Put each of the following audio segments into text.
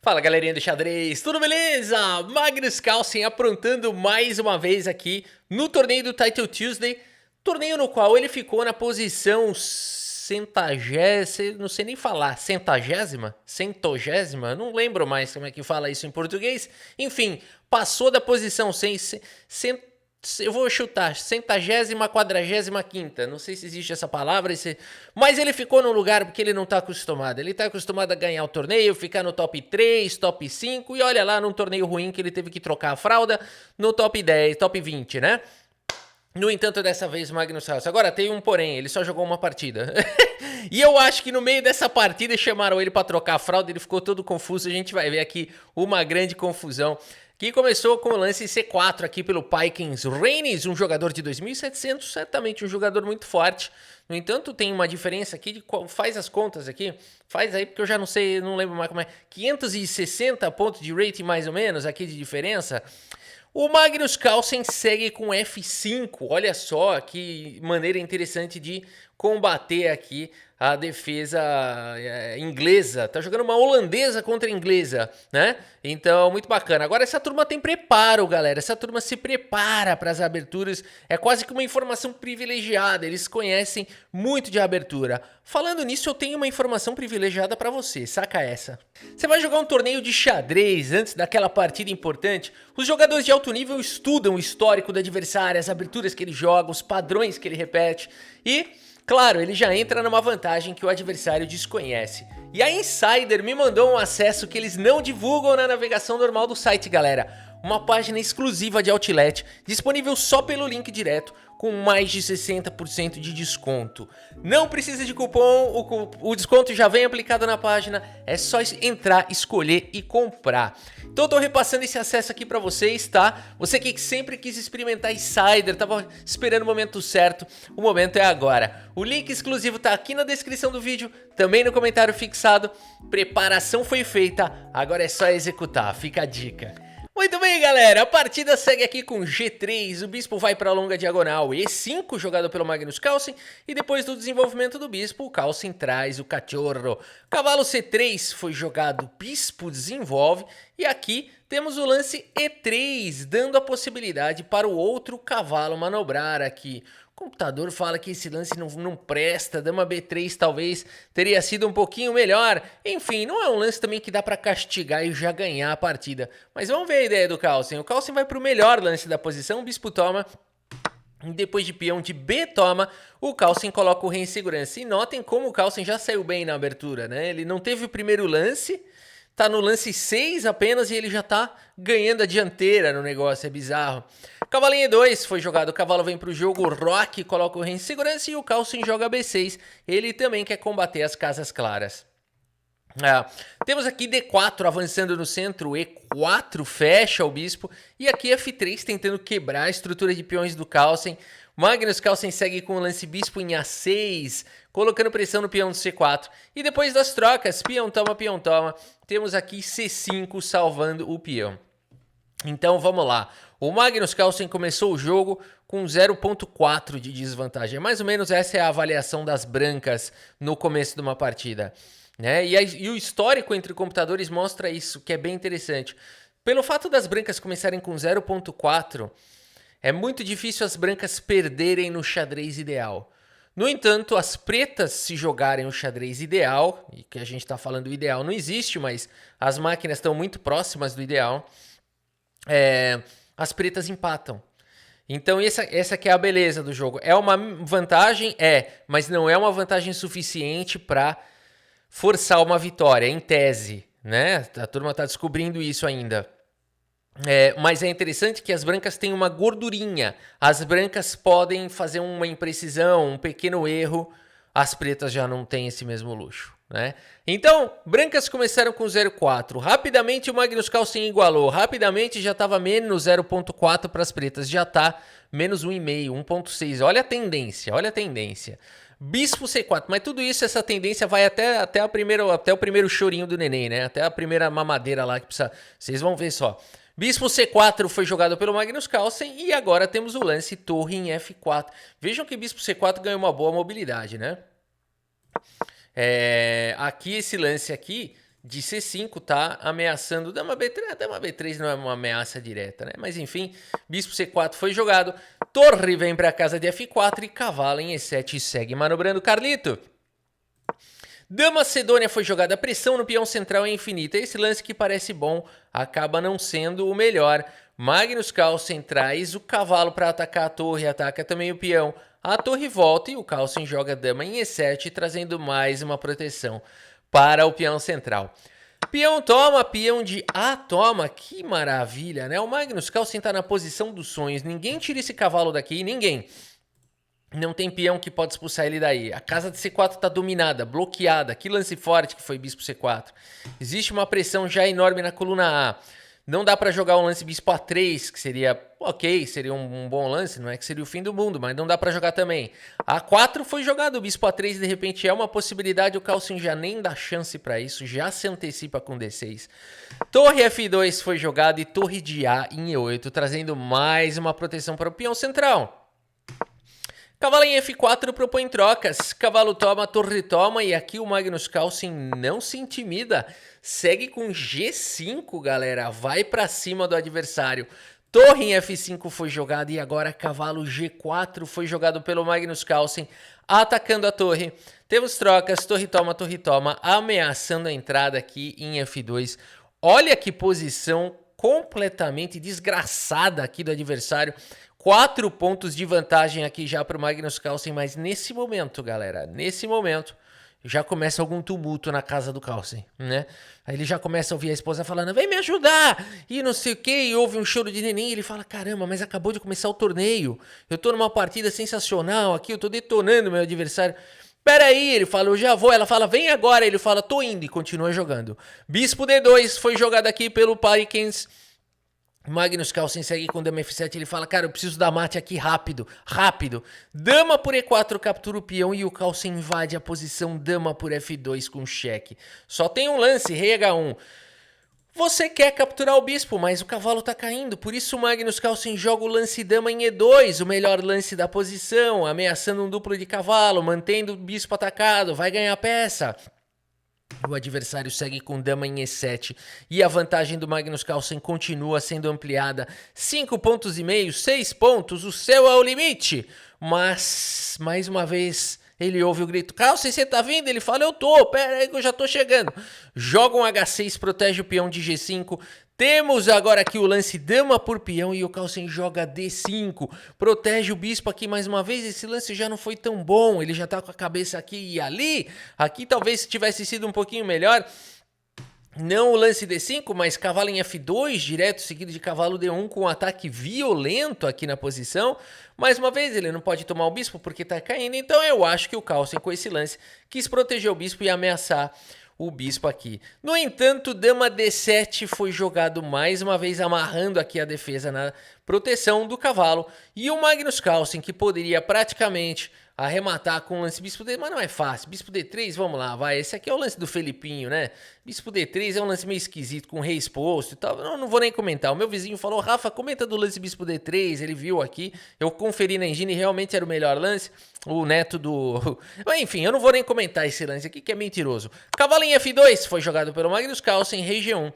Fala galerinha do xadrez, tudo beleza? Magnus Carlsen aprontando mais uma vez aqui no torneio do Title Tuesday, torneio no qual ele ficou na posição centagésima, não sei nem falar, centogésima, não lembro mais como é que fala isso em português, enfim, passou da posição eu vou chutar, centagésima, quadragésima quinta, não sei se existe essa palavra, mas ele ficou num lugar porque ele não tá acostumado. Ele tá acostumado a ganhar o torneio, ficar no top 3, top 5, e olha lá num torneio ruim que ele teve que trocar a fralda no top 10, top 20, né? No entanto, dessa vez o Magnus Carlsen. Agora tem um porém, ele só jogou uma partida. E eu acho que no meio dessa partida chamaram ele pra trocar a fralda, ele ficou todo confuso, a gente vai ver aqui uma grande confusão. Que começou com o lance C4 aqui pelo Paikins Reines, um jogador de 2.700, certamente um jogador muito forte. No entanto, tem uma diferença aqui, faz as contas aqui, faz aí porque eu já não sei, não lembro mais como é, 560 pontos de rating mais ou menos aqui de diferença. O Magnus Carlsen segue com F5, olha só que maneira interessante de combater aqui a defesa inglesa. Tá jogando uma holandesa contra a inglesa, né? Então, muito bacana. Agora essa turma tem preparo, galera. Essa turma se prepara para as aberturas. É quase que uma informação privilegiada. Eles conhecem muito de abertura. Falando nisso, eu tenho uma informação privilegiada para você. Saca essa. Você vai jogar um torneio de xadrez antes daquela partida importante. Os jogadores de alto nível estudam o histórico do adversário, as aberturas que ele joga, os padrões que ele repete e... claro, ele já entra numa vantagem que o adversário desconhece. E a Insider me mandou um acesso que eles não divulgam na navegação normal do site, galera. Uma página exclusiva de Outlet, disponível só pelo link direto, com mais de 60% de desconto. Não precisa de cupom, o desconto já vem aplicado na página, é só entrar, escolher e comprar. Então eu tô repassando esse acesso aqui pra vocês, tá? Você que sempre quis experimentar Insider, tava esperando o momento certo, o momento é agora. O link exclusivo tá aqui na descrição do vídeo, também no comentário fixado. Preparação foi feita, agora é só executar, fica a dica. Muito bem, galera, a partida segue aqui com G3, o bispo vai para a longa diagonal, E5 jogado pelo Magnus Carlsen, e depois do desenvolvimento do bispo, o Carlsen traz o cachorro. Cavalo C3 foi jogado, bispo desenvolve, e aqui temos o lance E3, dando a possibilidade para o outro cavalo manobrar aqui. O computador fala que esse lance não presta, dama B3 talvez teria sido um pouquinho melhor. Enfim, não é um lance também que dá pra castigar e já ganhar a partida. Mas vamos ver a ideia do Carlsen. O Carlsen vai pro melhor lance da posição, o bispo toma. Depois de peão de B toma, o Carlsen coloca o rei em segurança. E notem como o Carlsen já saiu bem na abertura, né? Ele não teve o primeiro lance, tá no lance 6 apenas e ele já tá ganhando a dianteira no negócio, é bizarro. Cavalinho E2 foi jogado, o cavalo vem pro jogo, o Rock coloca o rei em segurança e o Carlsen joga B6. Ele também quer combater as casas claras. Temos aqui D4 avançando no centro, E4 fecha o bispo e aqui F3 tentando quebrar a estrutura de peões do Carlsen. Magnus Carlsen segue com o lance bispo em A6, colocando pressão no peão do C4. E depois das trocas, peão toma, temos aqui C5 salvando o peão. Então vamos lá, o Magnus Carlsen começou o jogo com 0.4 de desvantagem. Mais ou menos essa é a avaliação das brancas no começo de uma partida. Né? E o histórico entre computadores mostra isso, que é bem interessante. Pelo fato das brancas começarem com 0.4, é muito difícil as brancas perderem no xadrez ideal. No entanto, as pretas se jogarem o xadrez ideal, e que a gente está falando o ideal não existe, mas as máquinas estão muito próximas do ideal, as pretas empatam. Então essa que é a beleza do jogo. É uma vantagem? Mas não é uma vantagem suficiente para forçar uma vitória, em tese, né? A turma está descobrindo isso ainda. Mas é interessante que as brancas têm uma gordurinha. As brancas podem fazer uma imprecisão, um pequeno erro. As pretas já não têm esse mesmo luxo, né? Então, brancas começaram com 0.4. Rapidamente o Magnus Carlsen igualou. Rapidamente já estava menos 0.4 para as pretas. Já está menos 1,5, 1.6. Olha a tendência, olha a tendência. Bispo C4, mas tudo isso, essa tendência vai até o primeiro chorinho do neném, né? Até a primeira mamadeira lá que precisa... Vocês vão ver só. Bispo C4 foi jogado pelo Magnus Carlsen e agora temos o lance torre em F4. Vejam que Bispo C4 ganhou uma boa mobilidade, né? Aqui esse lance aqui de C5, tá ameaçando dama B3. A dama B3 não é uma ameaça direta, né? Mas enfim, bispo C4 foi jogado, torre vem para a casa de F4 e cavalo em E7 segue manobrando Carlito. Dama Sedônia foi jogada, pressão no peão central é infinita. Esse lance que parece bom acaba não sendo o melhor. Magnus Carlsen traz o cavalo para atacar a torre, ataca também o peão. A torre volta e o Carlsen joga dama em E7, trazendo mais uma proteção para o peão central. Peão toma, peão de A toma, que maravilha, né? O Magnus Carlsen tá na posição dos sonhos, ninguém tira esse cavalo daqui, ninguém. Não tem peão que pode expulsar ele daí. A casa de C4 tá dominada, bloqueada. Que lance forte que foi bispo C4. Existe uma pressão já enorme na coluna A. Não dá pra jogar um lance bispo A3, que seria ok, seria um bom lance, não é que seria o fim do mundo, mas não dá pra jogar também. A4 foi jogado, o bispo A3 de repente é uma possibilidade, o Carlsen já nem dá chance pra isso, já se antecipa com D6. Torre F2 foi jogado e torre de A em E8, trazendo mais uma proteção para o peão central. Cavalo em F4 propõe trocas, cavalo toma, torre toma e aqui o Magnus Carlsen não se intimida, segue com G5 galera, vai pra cima do adversário. Torre em F5 foi jogada e agora cavalo G4 foi jogado pelo Magnus Carlsen, atacando a torre. Temos trocas, torre toma, ameaçando a entrada aqui em F2. Olha que posição completamente desgraçada aqui do adversário. 4 pontos de vantagem aqui já para o Magnus Carlsen, mas nesse momento, galera, nesse momento, já começa algum tumulto na casa do Carlsen, né? Aí ele já começa a ouvir a esposa falando, vem me ajudar, e não sei o que, e ouve um choro de neném, e ele fala, caramba, mas acabou de começar o torneio, eu tô numa partida sensacional aqui, eu tô detonando meu adversário. Peraí, ele fala, eu já vou, ela fala, vem agora, ele fala, tô indo, e continua jogando. Bispo D2 foi jogado aqui pelo Parikens. Magnus Carlsen segue com dama F7, ele fala, cara, eu preciso dar mate aqui rápido, rápido. Dama por E4 captura o peão e o Carlsen invade a posição dama por F2 com cheque. Só tem um lance, rei H1. Você quer capturar o bispo, mas o cavalo tá caindo, por isso o Magnus Carlsen joga o lance dama em E2, o melhor lance da posição, ameaçando um duplo de cavalo, mantendo o bispo atacado, vai ganhar a peça. O adversário segue com dama em E7 e a vantagem do Magnus Carlsen continua sendo ampliada. 5,5 pontos, 6 pontos, o céu é o limite. Mas, mais uma vez, ele ouve o grito, Carlsen, você tá vindo? Ele fala, eu tô, pera aí que eu já tô chegando. Joga um H6, protege o peão de G5. Temos agora aqui o lance dama por peão e o Carlsen joga D5, protege o bispo aqui mais uma vez, esse lance já não foi tão bom, ele já tá com a cabeça aqui e ali, aqui talvez tivesse sido um pouquinho melhor, não o lance D5, mas cavalo em F2, direto seguido de cavalo D1 com um ataque violento aqui na posição, mais uma vez ele não pode tomar o bispo porque tá caindo, então eu acho que o Carlsen com esse lance quis proteger o bispo e ameaçar o bispo aqui. No entanto, dama D7 foi jogado mais uma vez, amarrando aqui a defesa na proteção do cavalo. E o Magnus Carlsen, que poderia praticamente arrematar com o lance bispo D, mas não é fácil. Bispo D3, vamos lá, vai. Esse aqui é o lance do Felipinho, né? Bispo D3 é um lance meio esquisito, com rei exposto e tal. Não vou nem comentar. O meu vizinho falou, Rafa, comenta do lance bispo D3. Ele viu aqui. Eu conferi na engine e realmente era o melhor lance. O neto do... Mas, enfim, eu não vou nem comentar esse lance aqui, que é mentiroso. Cavalo em F2 foi jogado pelo Magnus Carlsen, rei G1.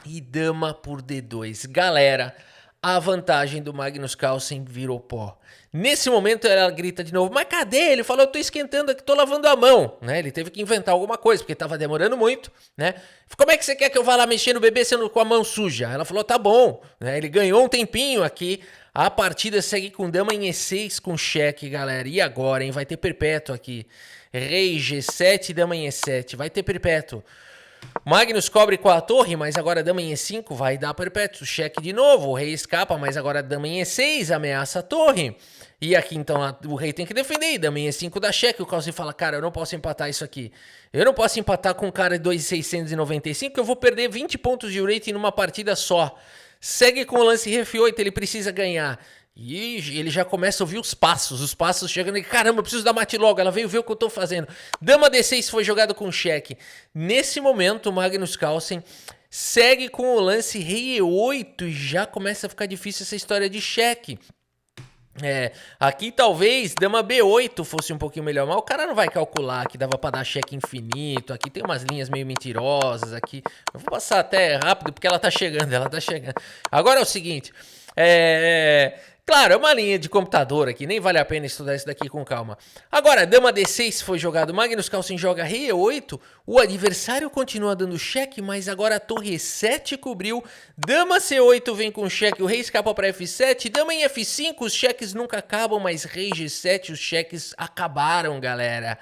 E dama por D2. Galera, a vantagem do Magnus Carlsen virou pó. Nesse momento ela grita de novo, mas cadê? Ele falou, eu tô esquentando aqui, tô lavando a mão, né? Ele teve que inventar alguma coisa, porque tava demorando muito, né? Como é que você quer que eu vá lá mexer no bebê sendo com a mão suja? Ela falou, tá bom, né? Ele ganhou um tempinho aqui, a partida segue com dama em E6 com cheque, galera. E agora, hein? Vai ter perpétuo aqui. Rei G7, dama em E7, vai ter perpétuo. Magnus cobre com a torre, mas agora dama em E5 vai dar perpétuo. Cheque de novo, o rei escapa, mas agora dama em E6 ameaça a torre. E aqui então o rei tem que defender, dama em E5 dá cheque. O Carlsen fala, cara, eu não posso empatar isso aqui. Eu não posso empatar com um cara de 2,695, eu vou perder 20 pontos de rating numa partida só. Segue com o lance F8, ele precisa ganhar. E ele já começa a ouvir os passos chegando e caramba, eu preciso dar mate logo, ela veio ver o que eu tô fazendo. Dama D6 foi jogado com cheque. Nesse momento, o Magnus Carlsen segue com o lance rei E8 e já começa a ficar difícil essa história de cheque. Aqui talvez dama B8 fosse um pouquinho melhor, mas o cara não vai calcular que dava pra dar cheque infinito. Aqui tem umas linhas meio mentirosas aqui. Eu vou passar até rápido porque ela tá chegando, Agora é o seguinte, claro, é uma linha de computador aqui, nem vale a pena estudar isso daqui com calma. Agora, dama D6 foi jogado, Magnus Carlsen joga rei E8, o adversário continua dando cheque, mas agora a torre E7 cobriu, dama C8 vem com cheque, o rei escapa para F7, dama em F5, os cheques nunca acabam, mas rei G7, os cheques acabaram, galera.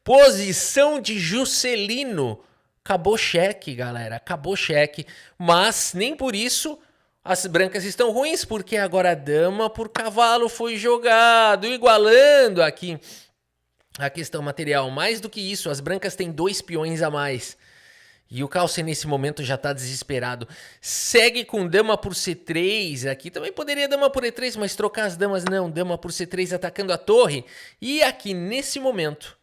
Posição de Juscelino, acabou cheque, galera, acabou cheque, mas nem por isso as brancas estão ruins, porque agora a dama por cavalo foi jogado, igualando aqui a questão material. Mais do que isso, as brancas têm 2 peões a mais. E o Carlsen nesse momento já tá desesperado. Segue com dama por C3 aqui. Também poderia dama por E3, mas trocar as damas não. Dama por C3 atacando a torre. E aqui nesse momento,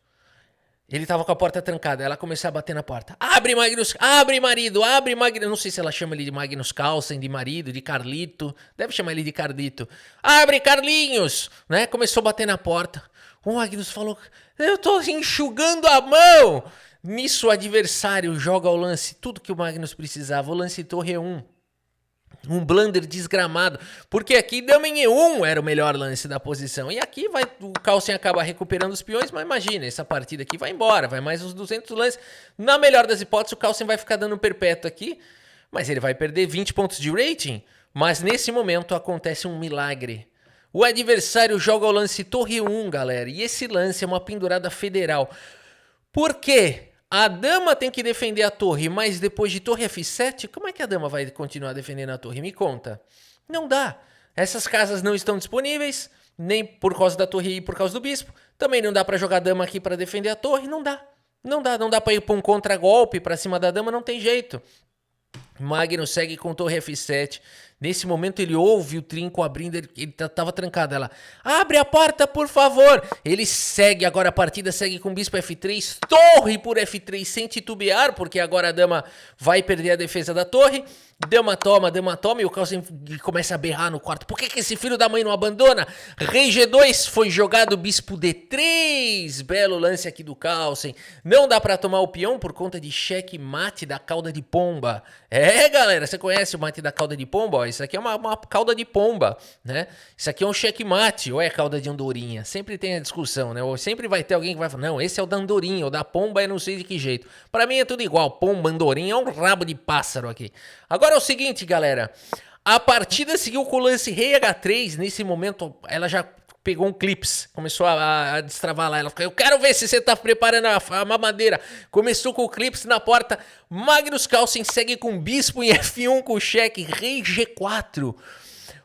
ele tava com a porta trancada, ela começou a bater na porta. Abre, Magnus, abre, marido, abre, Magnus. Não sei se ela chama ele de Magnus Carlsen, de marido, de Carlito. Deve chamar ele de Carlito. Abre, Carlinhos, né? Começou a bater na porta. O Magnus falou, eu tô enxugando a mão. Nisso o adversário joga o lance, tudo que o Magnus precisava. O lance torre E1. Um blunder desgramado, porque aqui dama em E1 era o melhor lance da posição. E aqui o Carlsen acaba recuperando os peões, mas imagina, essa partida aqui vai embora, vai mais uns 200 lances. Na melhor das hipóteses, o Carlsen vai ficar dando perpétuo aqui, mas ele vai perder 20 pontos de rating. Mas nesse momento acontece um milagre. O adversário joga o lance torre 1, galera, e esse lance é uma pendurada federal. Por quê? A dama tem que defender a torre, mas depois de torre F7, como é que a dama vai continuar defendendo a torre? Me conta. Não dá. Essas casas não estão disponíveis, nem por causa da torre e por causa do bispo. Também não dá pra jogar dama aqui pra defender a torre, não dá. Não dá pra ir pra um contragolpe pra cima da dama, não tem jeito. Magnus segue com torre F7. Nesse momento ele ouve o trinco abrindo, ele tava trancado. Ela, abre a porta, por favor. Ele segue, agora a partida segue com bispo F3, torre por F3 sem titubear, porque agora a dama vai perder a defesa da torre. Dama toma, e o Carlsen começa a berrar no quarto. Por que esse filho da mãe não abandona? Rei G2 foi jogado, bispo D3. Belo lance aqui do Carlsen. Não dá pra tomar o peão por conta de cheque mate da cauda de pomba. Galera, você conhece o mate da cauda de pomba? Ó, isso aqui é uma cauda de pomba, né? Isso aqui é um cheque mate, ou é cauda de andorinha? Sempre tem a discussão, né? Ou sempre vai ter alguém que vai falar, não, esse é o da andorinha, o da pomba é não sei de que jeito. Pra mim é tudo igual, pomba, andorinha, é um rabo de pássaro aqui. Agora é o seguinte, galera, a partida seguiu com o lance rei H3, nesse momento ela já pegou um clips, começou a destravar lá, ela falou, eu quero ver se você tá preparando a mamadeira. Começou com o clips na porta, Magnus Carlsen segue com bispo em F1 com cheque, rei G4.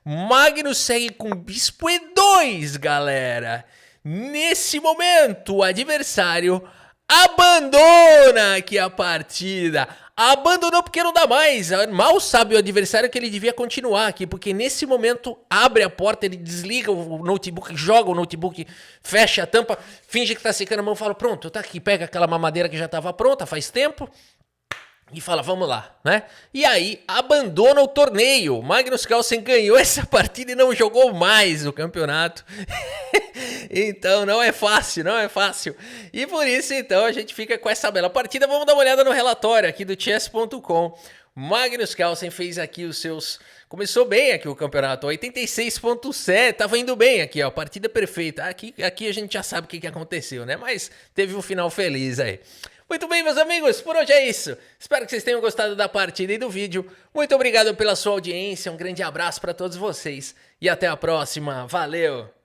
Magnus segue com bispo E2, galera. Nesse momento, o adversário abandona aqui a partida. Abandonou porque não dá mais. Mal sabe o adversário que ele devia continuar aqui, porque nesse momento abre a porta, ele desliga o notebook, joga o notebook, fecha a tampa, finge que tá secando a mão, fala, pronto, tá aqui, pega aquela mamadeira que já tava pronta faz tempo e fala, vamos lá, né? E aí abandona o torneio. Magnus Carlsen ganhou essa partida e não jogou mais o campeonato. Então não é fácil, não é fácil. E por isso então a gente fica com essa bela partida. Vamos dar uma olhada no relatório aqui do chess.com. Magnus Carlsen fez aqui os seus... Começou bem aqui o campeonato, 86.7, tava indo bem aqui, ó, partida perfeita. Aqui a gente já sabe o que aconteceu, né? Mas teve um final feliz aí. Muito bem, meus amigos, por hoje é isso. Espero que vocês tenham gostado da partida e do vídeo. Muito obrigado pela sua audiência, um grande abraço para todos vocês e até a próxima. Valeu!